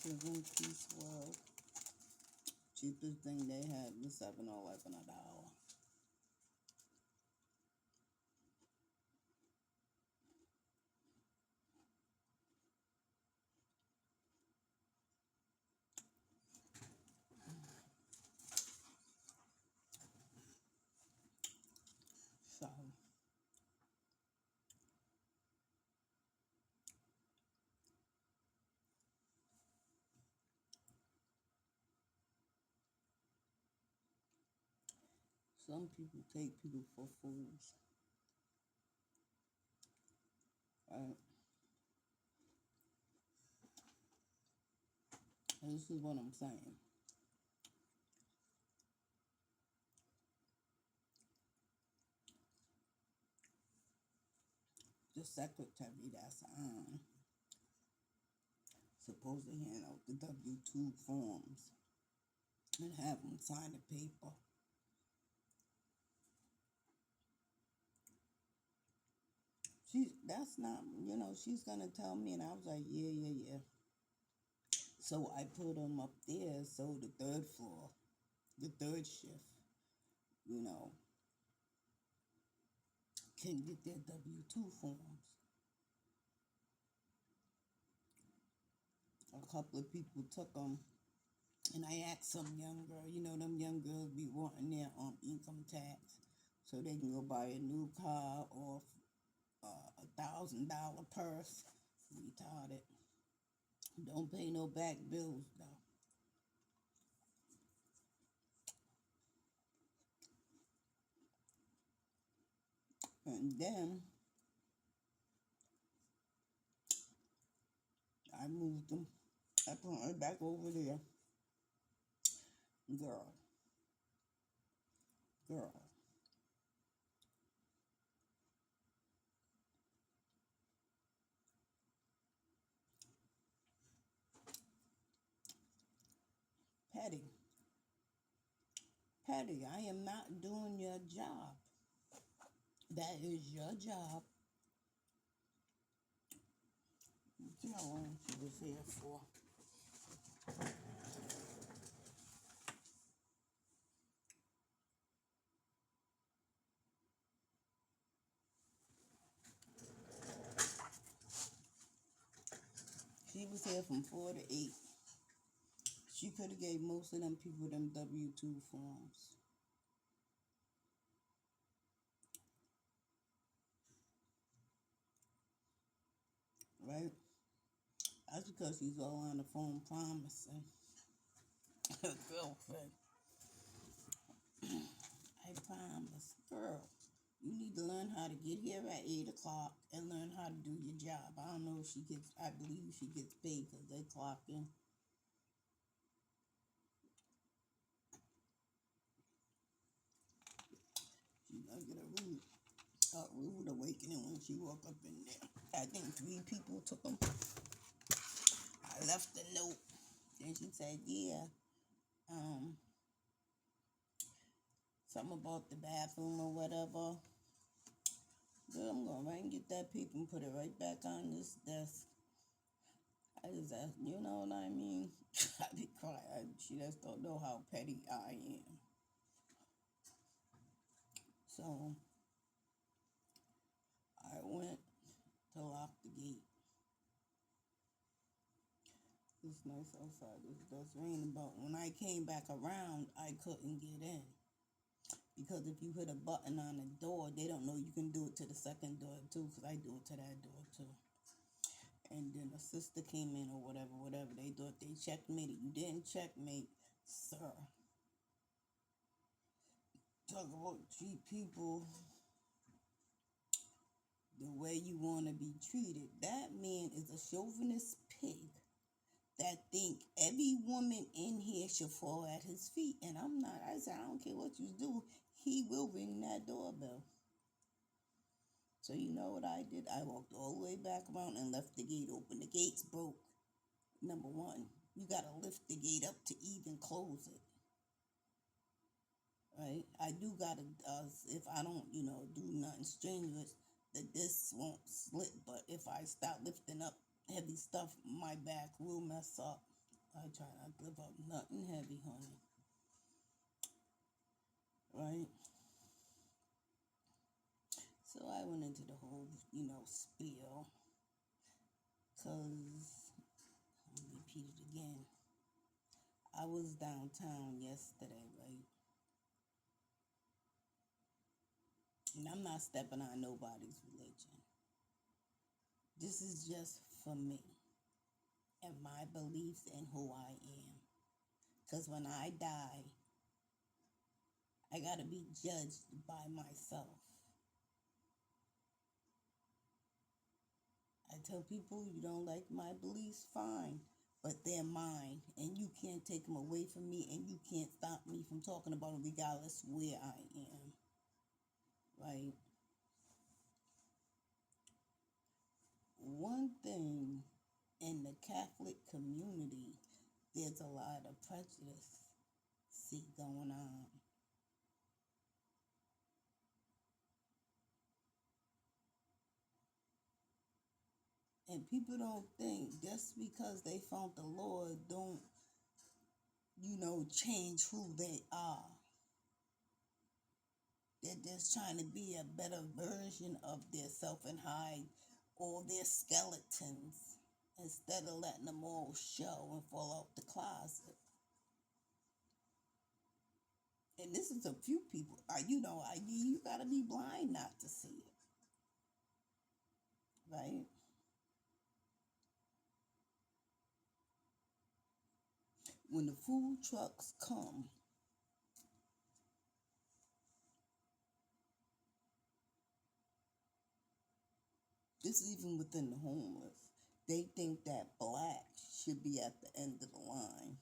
Prison Peace World. Cheapest thing they had was $7-Eleven a dollar. So some people take people for fools. Right? And this is what I'm saying. The secretary that's supposed to hand out the W-2 forms and have them sign the paper. That's not, she's gonna tell me, and I was like, yeah. So I put them up there, so the third floor, the third shift, you know, can get their W-2 forms. A couple of people took them, and I asked some young girl, them young girls be wanting their income tax so they can go buy a new car or $1,000 purse. Retarded. Don't pay no back bills though. And then I moved them. I put them right back over there. Girl. Patty. Patty, I am not doing your job. That is your job. See how long she was here for. She was here from 4 to 8. She could have gave most of them people them W-2 forms. Right? That's because she's all on the phone promising her girlfriend. I promise, girl, you need to learn how to get here at 8 o'clock and learn how to do your job. I don't know if I believe she gets paid because they clock in. She's going to get a rude awakening when she woke up in there. I think 3 people took them. I left a note. Then she said, yeah, something about the bathroom or whatever. Girl, I'm going to right and get that paper and put it right back on this desk. I just asked, you know what I mean? I be crying. She just don't know how petty I am. So I went to lock the gate. It's nice outside. It does rain, but when I came back around, I couldn't get in. Because if you hit a button on the door, they don't know you can do it to the second door too, because I do it to that door too. And then a sister came in or whatever. They thought they checkmated. You didn't checkmate, sir. Talk about treat people the way you want to be treated. That man is a chauvinist pig that think every woman in here should fall at his feet. And I'm not. I said, I don't care what you do. He will ring that doorbell. So you know what I did? I walked all the way back around and left the gate open. The gate's broke. Number one, you got to lift the gate up to even close it. Right? I do got to, if I don't, do nothing strenuous, the disc won't slip. But if I start lifting up heavy stuff, my back will mess up. I try not to live up nothing heavy, honey. Right? So I went into the whole, spiel. Because, I'll repeat it again. I was downtown yesterday, right? And I'm not stepping on nobody's religion. This is just for me and my beliefs and who I am. Because when I die, I got to be judged by myself. I tell people you don't like my beliefs, fine, but they're mine, and you can't take them away from me, and you can't stop me from talking about them regardless where I am. Right? One thing in the Catholic community, there's a lot of prejudice going on. And people don't think just because they found the Lord don't, change who they are. They're just trying to be a better version of their self and hide all their skeletons instead of letting them all show and fall out the closet. And this is a few people. You gotta be blind not to see it. Right? When the food trucks come, this is even within the homeless, they think that black should be at the end of the line.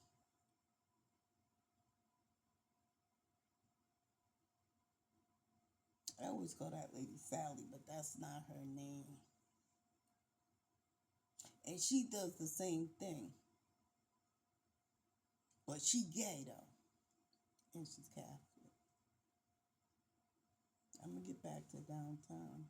I always call that lady Sally, but that's not her name. And she does the same thing. But she gay though. And she's Catholic. I'm gonna get back to downtown.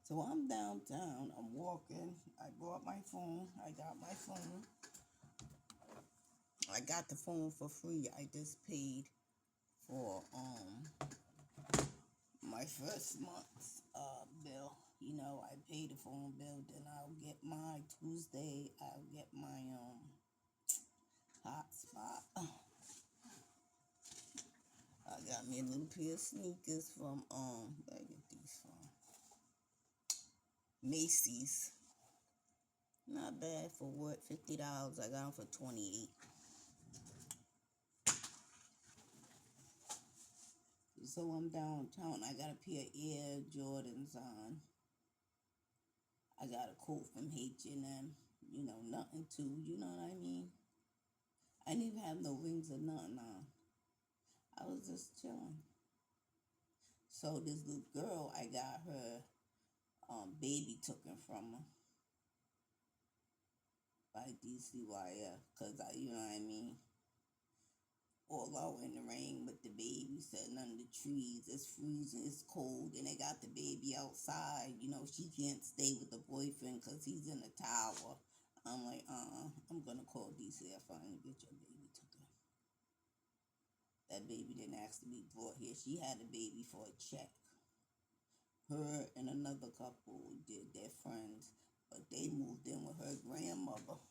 So I'm downtown, I'm walking. I brought my phone. I got my phone. I got the phone for free. I just paid for my first month's bill. I pay the phone bill, then I'll get my Tuesday, I'll get my hotspot. I got me a little pair of sneakers from where I get these from? Macy's. Not bad for what? $50. I got them for 28. So I'm downtown. I got a pair of Air Jordans on. I got a coat from H&M. Nothing too. You know what I mean? I didn't even have no rings or nothing on. I was just chilling. So this little girl, I got her baby taken from her by DCYF, because you know what I mean? All out in the rain with the baby sitting under the trees. It's freezing, it's cold, and they got the baby outside. She can't stay with the boyfriend because he's in the tower. I'm like, I'm gonna call DCF and get your baby taken. That baby didn't ask to be brought here. She had a baby for a check. Her and another couple did their friends, but they moved in with her grandmother.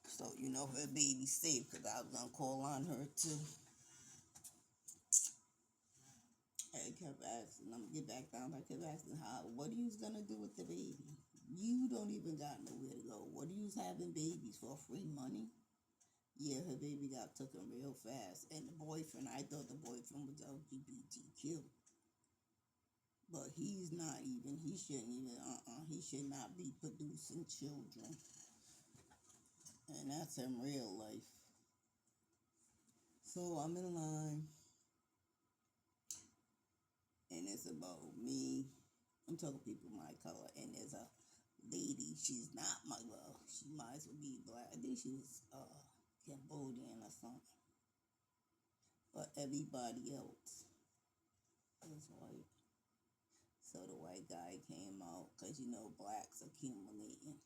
So, her baby's safe because I was going to call on her too. I kept asking, I'm going to get back down. I kept asking, what are you going to do with the baby? You don't even got nowhere to go. What are you having babies for? Free money? Yeah, her baby got taken real fast. And the boyfriend, I thought the boyfriend was LGBTQ. But he's not even, he shouldn't even, he should not be producing children. And that's in real life. So I'm in line. And it's about me. I'm talking people my color. And there's a lady, she's not my love. She might as well be black. I think she was Cambodian or something. But everybody else is white. So the white that guy came out because, blacks accumulating.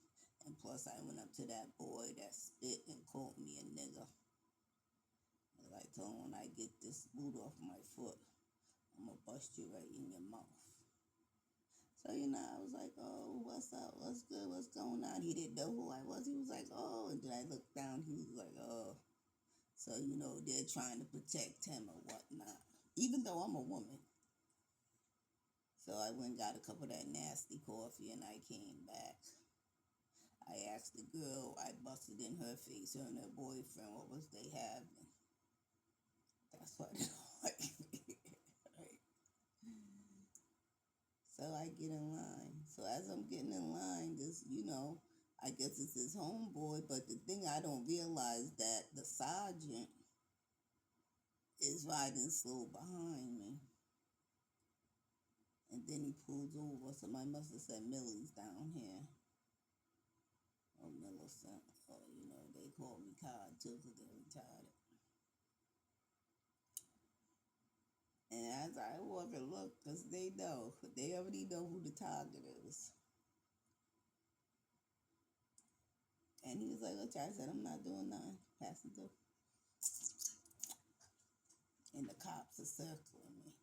And plus, I went up to that boy that spit and called me a nigga. I told him, when I get this boot off my foot, I'm going to bust you right in your mouth. So, I was like, oh, what's up? What's good? What's going on? He didn't know who I was. He was like, oh. And then I looked down. He was like, oh. So, they're trying to protect him or whatnot. Even though I'm a woman. So I went and got a cup of that nasty coffee and I came back. I asked the girl, I busted in her face, her and her boyfriend, what was they having? That's what I like. Right. So I get in line. So as I'm getting in line, this, I guess it's his homeboy, but the thing I don't realize that the sergeant is riding slow behind me. And then he pulls over. Somebody must have said Millie's down here. Or Millicent. Or, they call me Cod too because they're retarded. And as I walk and look, because they already know who the target is. And he was like, look, I said, I'm not doing nothing. Passing through. And the cops are circling me.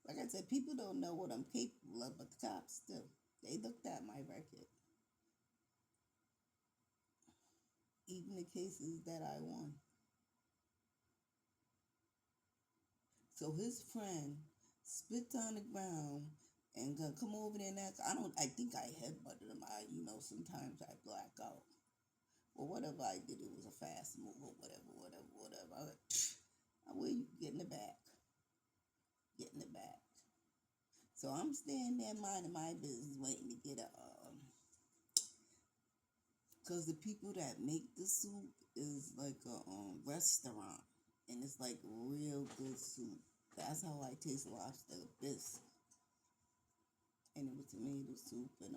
Like I said, people don't know what I'm capable of, but the cops still. They looked at my record. Even the cases that I won. So his friend spit on the ground and gonna come over there next. I think I headbutted him. Sometimes I black out. Well, whatever I did, it was a fast move or whatever. I was like, where you get in the back? Get in the back. So I'm standing there minding my business, waiting to get because the people that make the soup is like a restaurant, and it's like real good soup. That's how I taste lobster bisque. And it was tomato soup and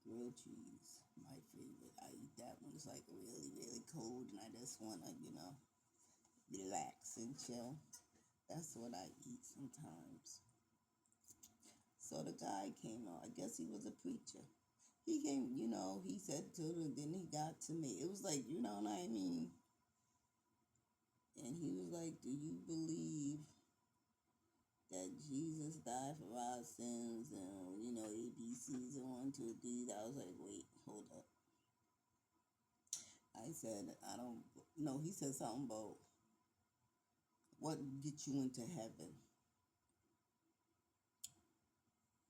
grilled cheese, my favorite. I eat that when it's like really, really cold and I just want to, relax and chill. That's what I eat sometimes. So the guy came out. I guess he was a preacher. He came, he said to her, then he got to me. It was like, you know what I mean? And he was like, do you believe that Jesus died for our sins and, ABCs and 1, 2, 3? I was like, wait, hold up. I said, I don't, no, he said something about what get you into heaven.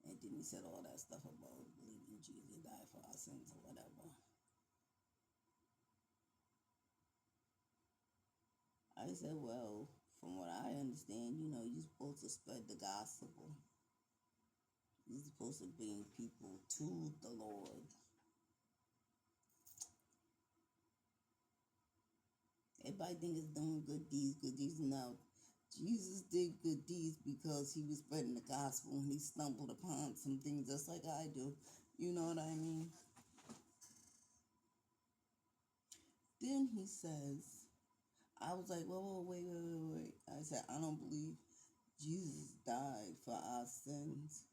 And then he said all that stuff about believing Jesus died for our sins or whatever. I said, well, from what I understand, you're supposed to spread the gospel. You're supposed to bring people to the Lord. Everybody think it's doing good deeds. No, Jesus did good deeds because he was spreading the gospel and he stumbled upon some things just like I do. You know what I mean? Then he says, I was like, whoa, wait. I said, I don't believe Jesus died for our sins.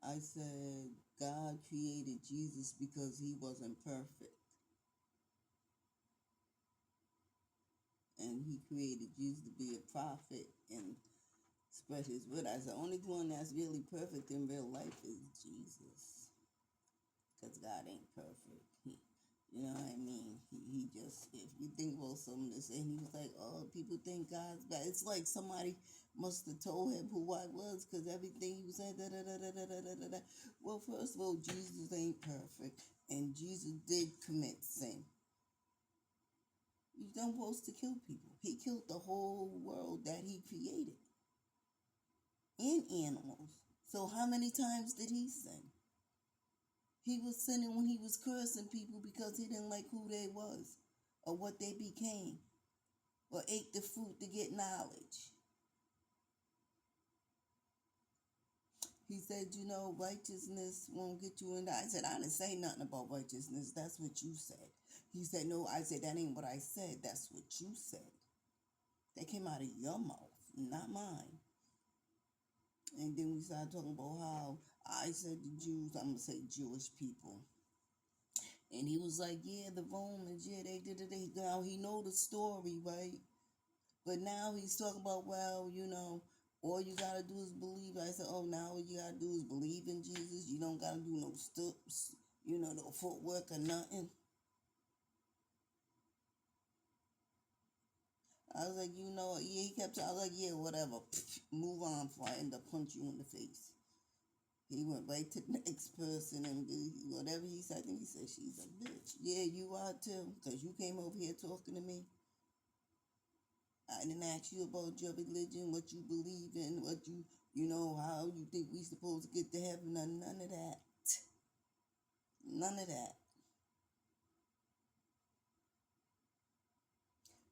I said, God created Jesus because he wasn't perfect. And he created Jesus to be a prophet and spread his word. I said, the only one that's really perfect in real life is Jesus. Because God ain't perfect. You know what I mean? He just, if you think about something to say, and he was like, oh, people think God's bad. It's like somebody must have told him who I was, because everything he was saying, da. Well, first of all, Jesus ain't perfect, and Jesus did commit sin. You're not supposed to kill people. He killed the whole world that he created, and animals. So how many times did he sin? He was sinning when he was cursing people because he didn't like who they was or what they became or ate the fruit to get knowledge. He said, righteousness won't get you in. I said, I didn't say nothing about righteousness. That's what you said. He said, no. I said, that ain't what I said. That's what you said. That came out of your mouth, not mine. And then we started talking about how I said the Jews, I'm going to say Jewish people. And he was like, yeah, the Romans, yeah, they did it. Now he know the story, right? But now he's talking about, well, all you got to do is believe. I said, oh, now all you got to do is believe in Jesus. You don't got to do no steps, no footwork or nothing. I was like, yeah, he kept saying, I was like, yeah, whatever. Move on before I end up punch you in the face. He went right to the next person and whatever he said. I think he said, she's a bitch. Yeah, you are too, because you came over here talking to me. I didn't ask you about your religion, what you believe in, how you think we supposed to get to heaven. None of that. None of that.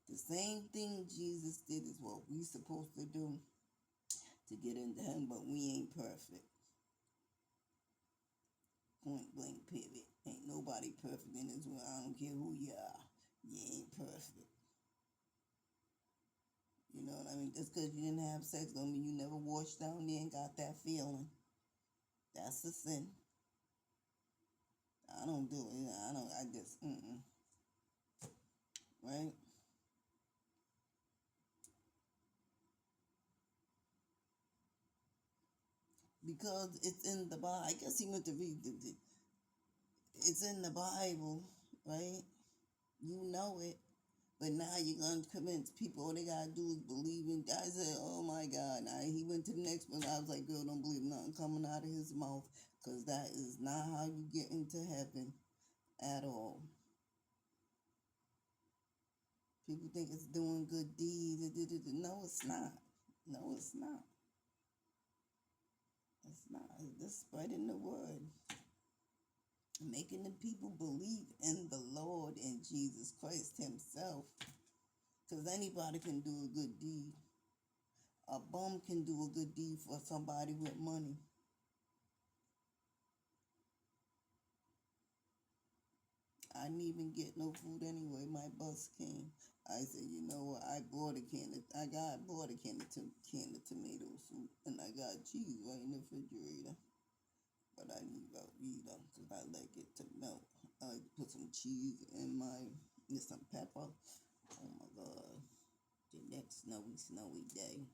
The same thing Jesus did is what we supposed to do to get into heaven, but we ain't perfect. Point blank, period. Ain't nobody perfect in this world. I don't care who you are. You ain't perfect. You know what I mean? Just because you didn't have sex don't mean you never washed down there and got that feeling. That's a sin. I don't do it. I just, right? Because it's in the Bible. I guess he went to read it's in the Bible, right? You know it. But now you're going to convince people all they got to do is believe in. I said, oh my God. Now he went to the next one. I was like, girl, don't believe nothing coming out of his mouth, because that is not how you get into heaven at all. People think it's doing good deeds. No, it's not. No, it's not. It's not. It's just spreading the word. Making the people believe in the Lord and Jesus Christ himself. Because anybody can do a good deed. A bum can do a good deed for somebody with money. I didn't even get no food anyway. My bus came. I said, you know what? I bought a can of tomato soup, and I got cheese right in the refrigerator. But I need to eat them because I like it to melt. I like to put some cheese in some pepper. Oh my God. The next snowy day.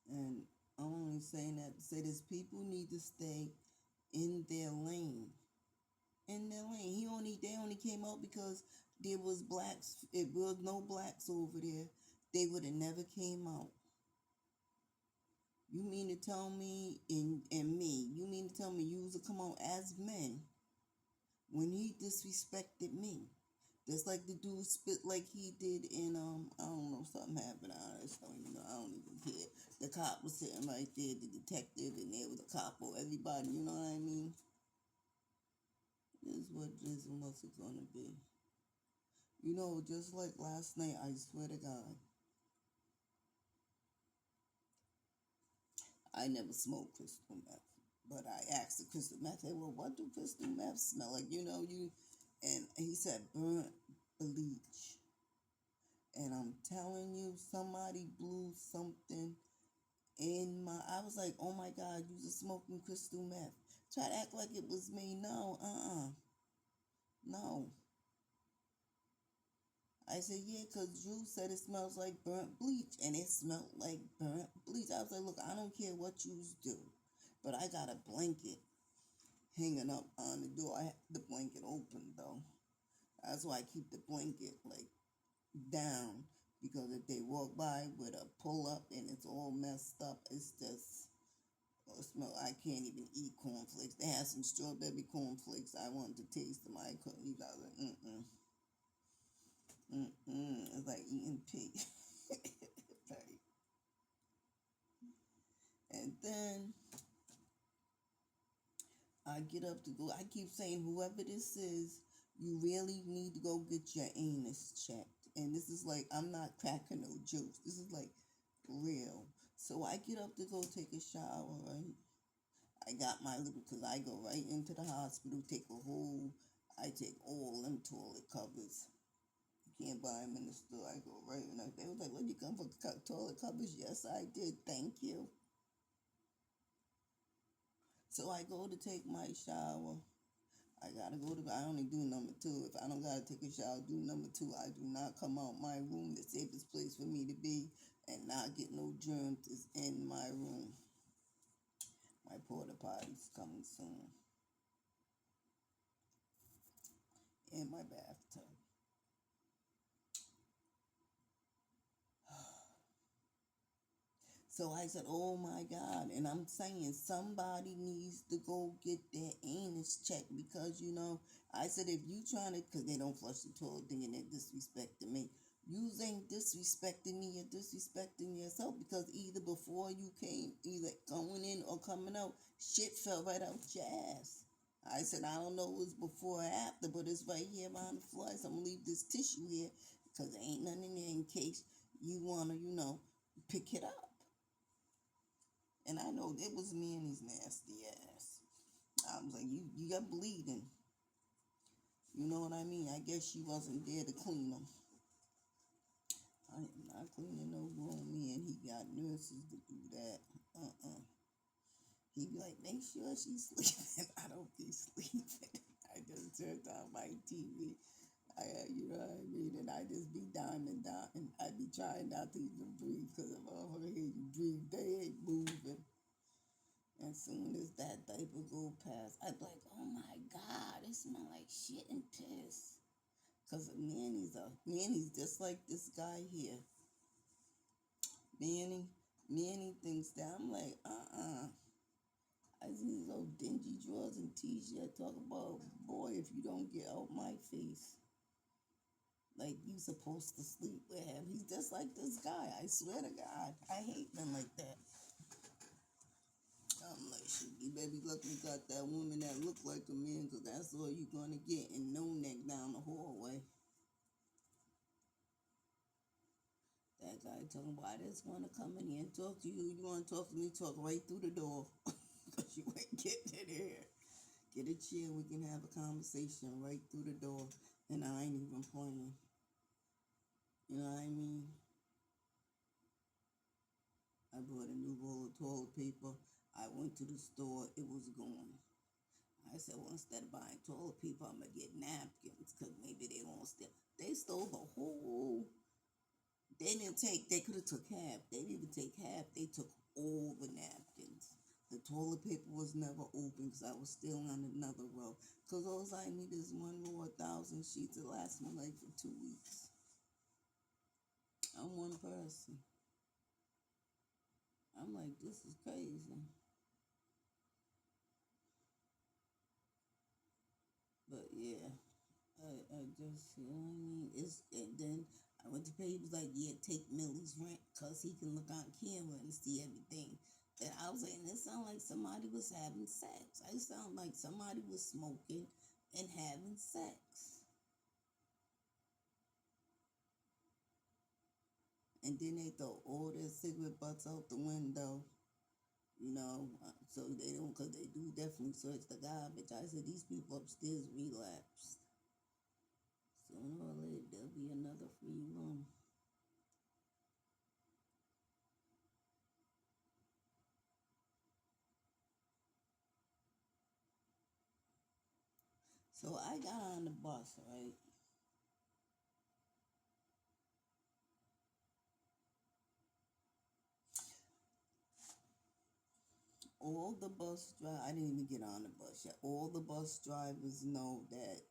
And I'm only saying that to say this: people need to stay in their lane. In their lane. They only came out because there was blacks. It was no blacks over there. They would have never came out. You mean to tell me, and me, you mean to tell me you was to come out as men when he disrespected me? Just like the dude spit like he did in I don't know, something happened. I just don't even know. I don't even care. The cop was sitting right there, the detective, and there was a cop or everybody. You know what I mean? This is what this is gonna be. Just like last night, I swear to God, I never smoked crystal meth. But I asked the crystal meth, hey, well, what do crystal meth smell like? And he said burnt bleach. And I'm telling you, somebody blew something I was like, oh my God, you just smoking crystal meth. Try to act like it was me. No, no. I said, yeah, because Drew said it smells like burnt bleach, and it smelled like burnt bleach. I was like, look, I don't care what you do, but I got a blanket hanging up on the door. I have the blanket open, though. That's why I keep the blanket, down, because if they walk by with a pull-up and it's all messed up, it's just... smell. I can't even eat cornflakes. They had some strawberry cornflakes. I wanted to taste them. I couldn't eat. I was like, It's like eating pig. Right. And then I get up to go. I keep saying, whoever this is, you really need to go get your anus checked. And this is like, I'm not cracking no jokes. This is like real. So I get up to go take a shower, right? I got my little, because I go right into the hospital, I take all them toilet covers. You can't buy them in the store. I go right in. They was like, "What, you come for toilet covers?" Yes, I did. Thank you. So I go to take my shower. I only do number two. If I don't gotta take a shower, do number two. I do not come out my room. The safest place for me to be and not get no germs is in my room. My porta potty's coming soon. In my bathtub. So I said, "Oh my God." And I'm saying somebody needs to go get their anus checked because, I said, if you trying to, because they don't flush the toilet, then they're disrespecting me. You ain't disrespecting me, you're disrespecting yourself because either before you came, either going in or coming out, shit fell right out your ass. I said, I don't know if it was before or after, but it's right here behind the fly. So I'm going to leave this tissue here because there ain't nothing in there in case you want to, pick it up. And I know it was me and his nasty ass. I was like, you got bleeding. You know what I mean? I guess she wasn't there to clean them. I am not cleaning no grown man. He got nurses to do that. He be like, make sure she's sleeping. I don't be sleeping. I just turned on my TV. You know what I mean? And I just be diming. I be trying not to even breathe because if I hear you breathe, they ain't moving. As soon as that diaper go past, I'd be like, oh my God, it smell like shit and piss. Because Manny's just like this guy here. Manny thinks that. I'm like, I see these old dingy drawers and t-shirt talk about, boy, if you don't get out my face, like you supposed to sleep with him. He's just like this guy. I swear to God. I hate men like that. I'm like, shit, you better be lucky you got that woman that look like a man, because that's all you're going to get, and no neck down the hallway. That guy talking about, I just want to come in here and talk to you. You want to talk to me? Talk right through the door. Because you ain't getting in here. Get a chair, we can have a conversation right through the door. And I ain't even playing. You know what I mean? I bought a new roll of toilet paper. I went to the store, it was gone. I said, well, instead of buying toilet paper, I'm going to get napkins because maybe they won't steal. They stole the whole. They could have took half. They didn't even take half. They took all the napkins. The toilet paper was never open because I was still on another row. Because all I need is one more 1,000 sheets. It lasts me like for 2 weeks. I'm one person. I'm like, this is crazy. But yeah, I just, you know what I mean? And then I went to pay, he was like, yeah, take Millie's rent because he can look on camera and see everything. And I was like, it sounded like somebody was having sex. I sound like somebody was smoking and having sex. And then they throw all their cigarette butts out the window, so they don't, because they do definitely search the garbage. I said, these people upstairs relapsed. Sooner or later, there'll be another free room. So I got on the bus, right? All the bus drivers, I didn't even get on the bus yet. All the bus drivers know that,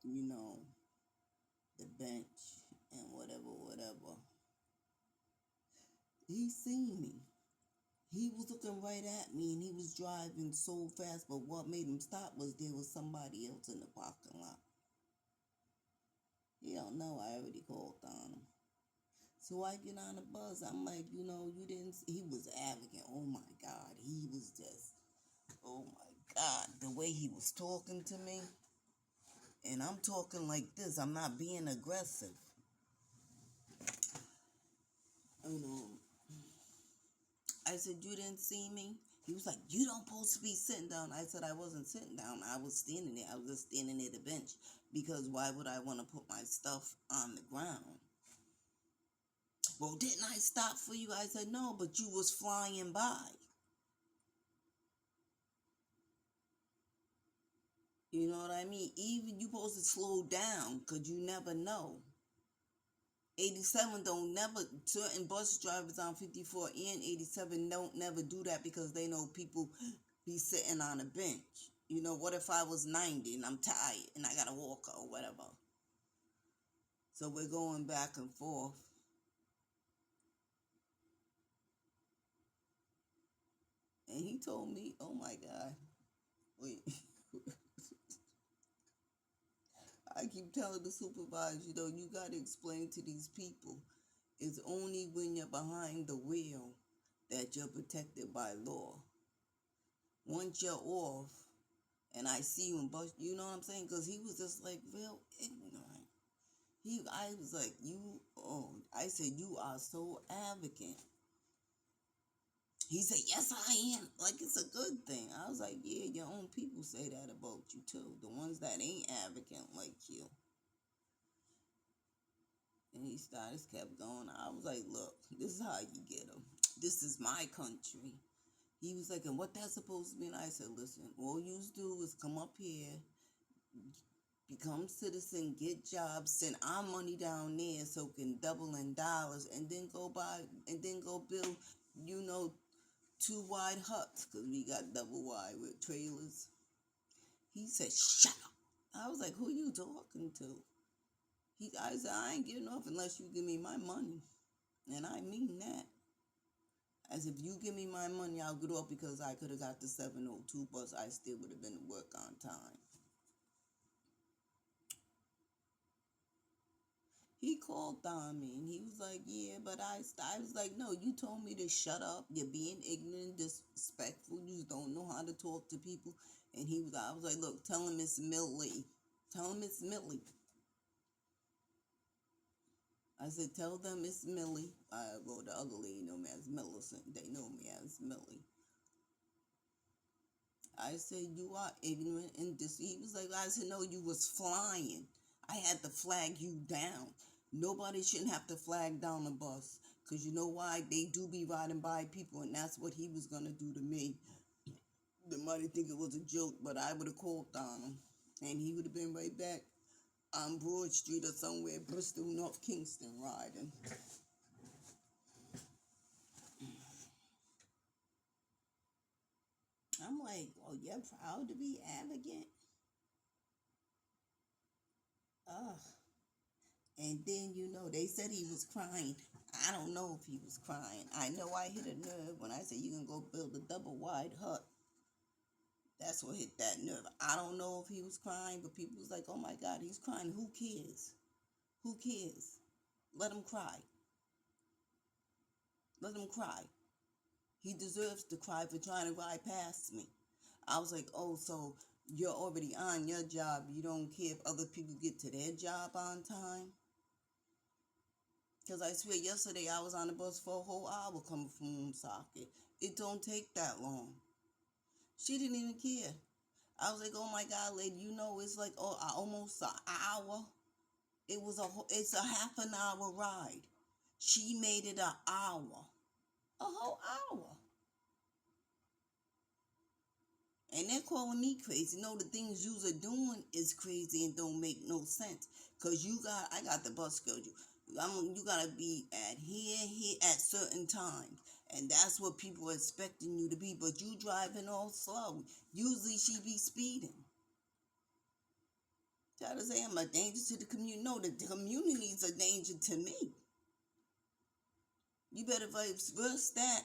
the bench and whatever. He seen me. He was looking right at me and he was driving so fast, but what made him stop was there was somebody else in the parking lot. He don't know I already called on him. So I get on the bus. I'm like, you didn't. He was arrogant. Oh my God. He was just, oh my God. The way he was talking to me. And I'm talking like this. I'm not being aggressive. I said, you didn't see me? He was like, you don't supposed to be sitting down. I said I wasn't sitting down. I was standing there. I was just standing at the bench. Because why would I want to put my stuff on the ground? Well, didn't I stop for you? I said, no, but you was flying by. You know what I mean? Even you supposed to slow down because you never know. 87 don't never, certain bus drivers on 54 and 87 don't never do that because they know people be sitting on a bench. You know, what if I was 90 and I'm tired and I got to walk or whatever? So we're going back and forth. And he told me, oh my God, wait. I keep telling the supervisor, you got to explain to these people. It's only when you're behind the wheel that you're protected by law. Once you're off, and I see you in bus, you know what I'm saying? Because he was just like real ignorant. I was like, I said, you are so arrogant. He said, yes, I am. Like, it's a good thing. I was like, yeah, your own people say that about you, too. The ones that ain't arrogant like you. And he kept going. I was like, look, this is how you get them. This is my country. He was like, and what that's supposed to mean? I said, listen, all you do is come up here, become citizen, get jobs, send our money down there so it can double in dollars, and then go build, 2 wide huts, because we got double wide with trailers. He said, shut up. I was like, who you talking to? I said, I ain't getting off unless you give me my money. And I mean that. As if you give me my money, I'll get off because I could have got the 702 bus. I still would have been to work on time. He called on me and he was like, yeah, but I was like, no, you told me to shut up. You're being ignorant, disrespectful. You don't know how to talk to people. And I was like, look, tell him it's Millie. Tell him it's Millie. I said, tell them it's Millie. The other lady know me as Millicent. They know me as Millie. I said, you are ignorant and He was like, I said, no, you was flying. I had to flag you down. Nobody shouldn't have to flag down a bus. Because you know why? They do be riding by people, and that's what he was going to do to me. They might think it was a joke, but I would have called on him. And he would have been right back on Broad Street or somewhere, Bristol, North Kingston, riding. I'm like, oh, you're proud to be arrogant? Ugh. And then, they said he was crying. I don't know if he was crying. I know I hit a nerve when I said you can go build a double wide hut. That's what hit that nerve. I don't know if he was crying, but people was like, oh my God, he's crying. Who cares? Who cares? Let him cry. Let him cry. He deserves to cry for trying to ride past me. I was like, oh, so you're already on your job. You don't care if other people get to their job on time? Because I swear, yesterday I was on the bus for a whole hour coming from Woonsocket. It don't take that long. She didn't even care. I was like, oh my God, lady, it's like almost an hour. It's a half an hour ride. She made it an hour. A whole hour. And they're calling me crazy. No, the things yous are doing is crazy and don't make no sense. Because I got the bus schedule. You got to be at here at certain times. And that's what people are expecting you to be. But you driving all slow. Usually she be speeding. Try to say I'm a danger to the community. No, the community is a danger to me. You better reverse that.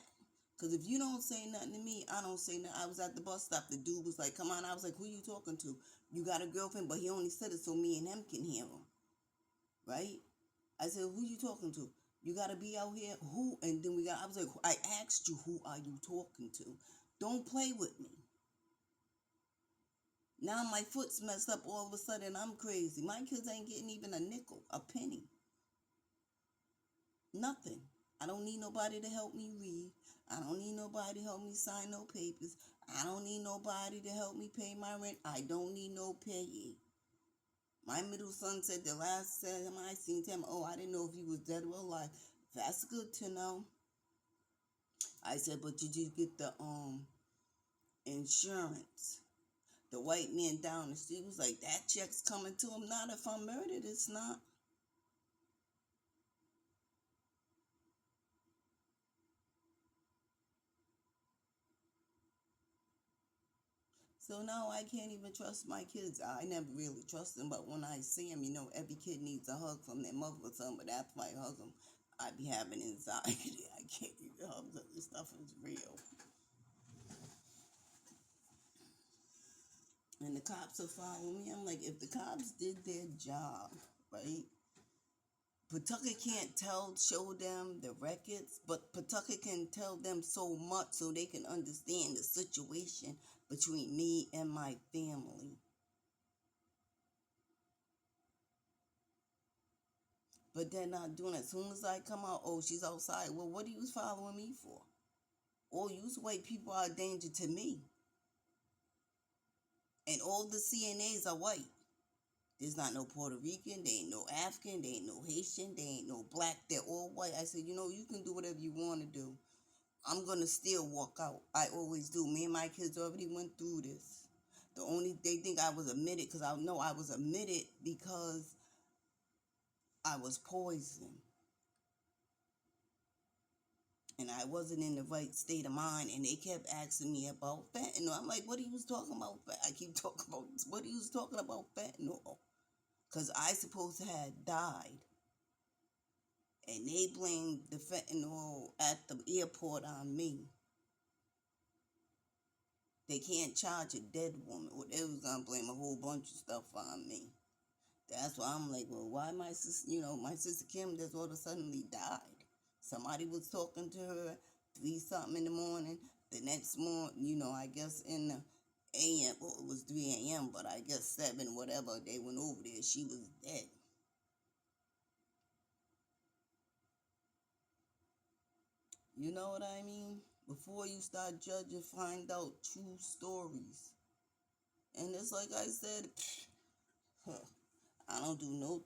Because if you don't say nothing to me, I don't say nothing. I was at the bus stop. The dude was like, come on. I was like, who you talking to? You got a girlfriend? But he only said it so me and him can hear him. Right? I said, who you talking to? You got to be out here? Who? And then I was like, I asked you, who are you talking to? Don't play with me. Now my foot's messed up all of a sudden. I'm crazy. My kids ain't getting even a nickel, a penny. Nothing. I don't need nobody to help me read. I don't need nobody to help me sign no papers. I don't need nobody to help me pay my rent. I don't need no payee. My middle son said the last time I seen him, oh, I didn't know if he was dead or alive. That's good to know. I said, but did you get the insurance? The white man down the street was like, that check's coming to him. Not if I'm murdered, it's not. So now I can't even trust my kids. I never really trust them, but when I see them, every kid needs a hug from their mother or something, but after I hug them, I be having anxiety. I can't even hug them. This stuff is real. And the cops are following me. I'm like, if the cops did their job, right? Pawtucket can't show them the records, but Pawtucket can tell them so much so they can understand the situation between me and my family. But they're not doing it. As soon as I come out, oh, she's outside. Well, what are you following me for? All you white people are a danger to me. And all the CNAs are white. There's not no Puerto Rican, they ain't no African, they ain't no Haitian, they ain't no black. They're all white. I said, you can do whatever you want to do. I'm going to still walk out. I always do. Me and my kids already went through this. They think I was admitted because I know I was admitted because I was poisoned. And I wasn't in the right state of mind, and they kept asking me about fentanyl. I'm like, what are you talking about? I keep talking about, what are you talking about fentanyl? Because I supposed to have died. And they blamed the fentanyl at the airport on me. They can't charge a dead woman. Well, they was going to blame a whole bunch of stuff on me. That's why I'm like, well, why my sister Kim just all of a sudden died. Somebody was talking to her 3-something in the morning. The next morning, I guess in the a.m., well, it was 3 a.m., but I guess 7, whatever, they went over there. She was dead. You know what I mean? Before you start judging, find out true stories. And it's like I said, I don't do no